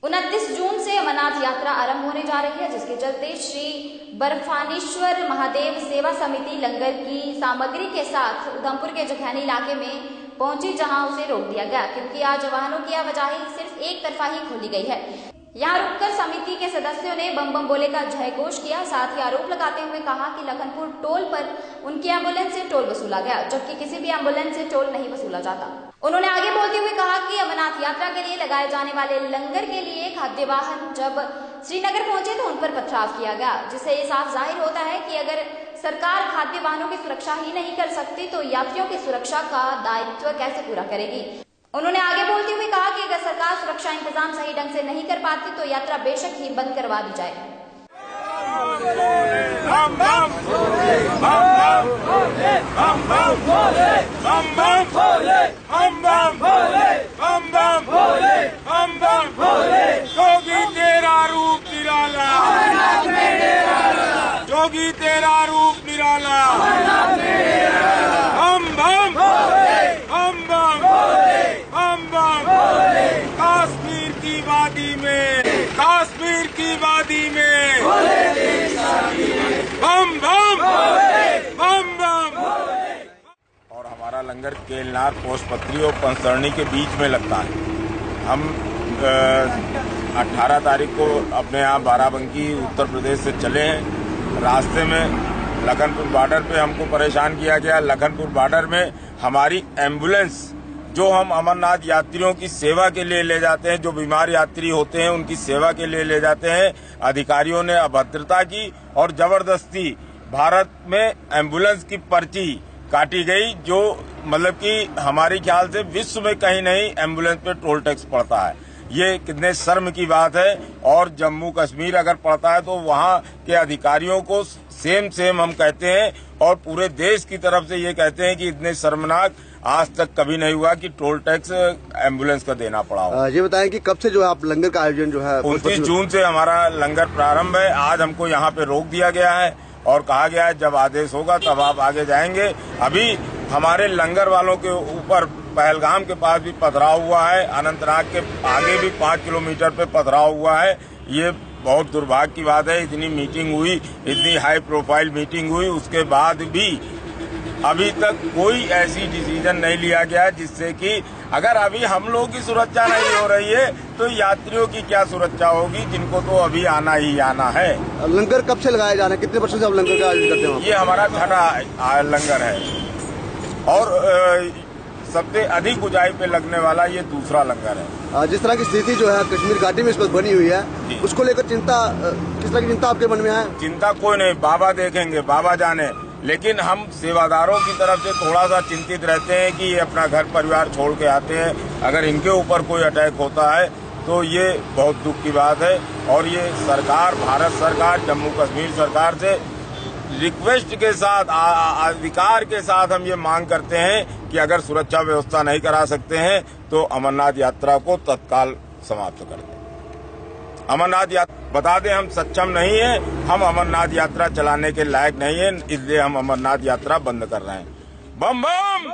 29 जून से अमरनाथ यात्रा आरंभ होने जा रही है, जिसके चलते श्री बर्फानेश्वर महादेव सेवा समिति लंगर की सामग्री के साथ उधमपुर के जखैनी इलाके में पहुंची, जहां उसे रोक दिया गया क्योंकि आज वाहनों की आवाजाही सिर्फ एक तरफा ही खोली गई है। यहां रुककर समिति के सदस्यों ने बम बम बोले का जयघोष किया। साथ ही आरोप लगाते हुए कहा कि लखनपुर टोल पर उनकी एम्बुलेंस से टोल वसूला गया, जबकि किसी भी एम्बुलेंस से टोल नहीं वसूला जाता। उन्होंने आगे बोलते हुए कहा कि अमरनाथ यात्रा के लिए लगाए जाने वाले लंगर के लिए खाद्य वाहन जब श्रीनगर पहुंचे तो उन पर पथराव किया गया, जिससे ये साफ जाहिर होता है कि अगर सरकार खाद्य वाहनों की सुरक्षा ही नहीं कर सकती तो यात्रियों की सुरक्षा का दायित्व कैसे पूरा करेगी। उन्होंने आगे बोलते हुए कहा कि अगर सरकार सुरक्षा इंतजाम सही ढंग से नहीं कर पाती तो यात्रा बेशक ही बंद करवा दी जाए। जोगी तेरा रूप निराला, जोगी तेरा रूप निराला, हम बम हम बम हम बम। कश्मीर की वादी में, कश्मीर की वादी में बम बम बम बम। और हमारा लंगर केलनार पोस्टपत्री और पंसरनी के बीच में लगता है। हम 18 तारीख को अपने यहाँ बाराबंकी उत्तर प्रदेश से चले हैं। रास्ते में लखनपुर बॉर्डर पे हमको परेशान किया गया। लखनपुर बॉर्डर में हमारी एम्बुलेंस जो हम अमरनाथ यात्रियों की सेवा के लिए ले जाते हैं, जो बीमार यात्री होते हैं उनकी सेवा के लिए ले जाते हैं, अधिकारियों ने अभद्रता की और जबरदस्ती भारत में एम्बुलेंस की पर्ची काटी गई, जो मतलब कि हमारे ख्याल से विश्व में कहीं नहीं एम्बुलेंस पे टोल टैक्स पड़ता है। ये कितने शर्म की बात है। और जम्मू कश्मीर अगर पड़ता है तो वहाँ के अधिकारियों को सेम हम कहते हैं और पूरे देश की तरफ से ये कहते हैं कि इतने शर्मनाक आज तक कभी नहीं हुआ कि टोल टैक्स एम्बुलेंस का देना पड़ा हो। ये बताएं कि कब से जो है आप लंगर का आयोजन जो है 29 जून से हमारा लंगर प्रारंभ है। आज हमको यहाँ पे रोक दिया गया है और कहा गया है जब आदेश होगा तब आप आगे जाएंगे। अभी हमारे लंगर वालों के ऊपर पहलगाम के पास भी पथराव हुआ है, अनंतनाग के आगे भी 5 किलोमीटर पे पथराव हुआ है। ये बहुत दुर्भाग्य की बात है। इतनी मीटिंग हुई, इतनी हाई प्रोफाइल मीटिंग हुई, उसके बाद भी अभी तक कोई ऐसी डिसीजन नहीं लिया गया जिससे कि अगर अभी हम लोगों की सुरक्षा नहीं हो रही है तो यात्रियों की क्या सुरक्षा होगी, जिनको तो अभी आना ही आना है। लंगर कब से लगाया जाना है, कितने वर्षों से आप लंगर का आयोजन करते हैं? ये हमारा छठा लंगर है और सबसे अधिक ऊंचाई पे लगने वाला ये दूसरा लंगर है। जिस तरह की स्थिति जो है कश्मीर घाटी में इस वक्त बनी हुई है, उसको लेकर चिंता, किस तरह की चिंता आपके मन में है? चिंता कोई नहीं, बाबा देखेंगे, बाबा जाने। लेकिन हम सेवादारों की तरफ से थोड़ा सा चिंतित रहते हैं कि ये अपना घर परिवार छोड़ के आते हैं, अगर इनके ऊपर कोई अटैक होता है तो ये बहुत दुख की बात है। और ये सरकार, भारत सरकार, जम्मू कश्मीर सरकार से रिक्वेस्ट के साथ, अधिकार के साथ हम ये मांग करते हैं कि अगर सुरक्षा व्यवस्था नहीं करा सकते हैं तो अमरनाथ यात्रा को तत्काल समाप्त कर दें। अमरनाथ यात्रा बता दें हम सक्षम नहीं है, हम अमरनाथ यात्रा चलाने के लायक नहीं है, इसलिए हम अमरनाथ यात्रा बंद कर रहे हैं। बम बम।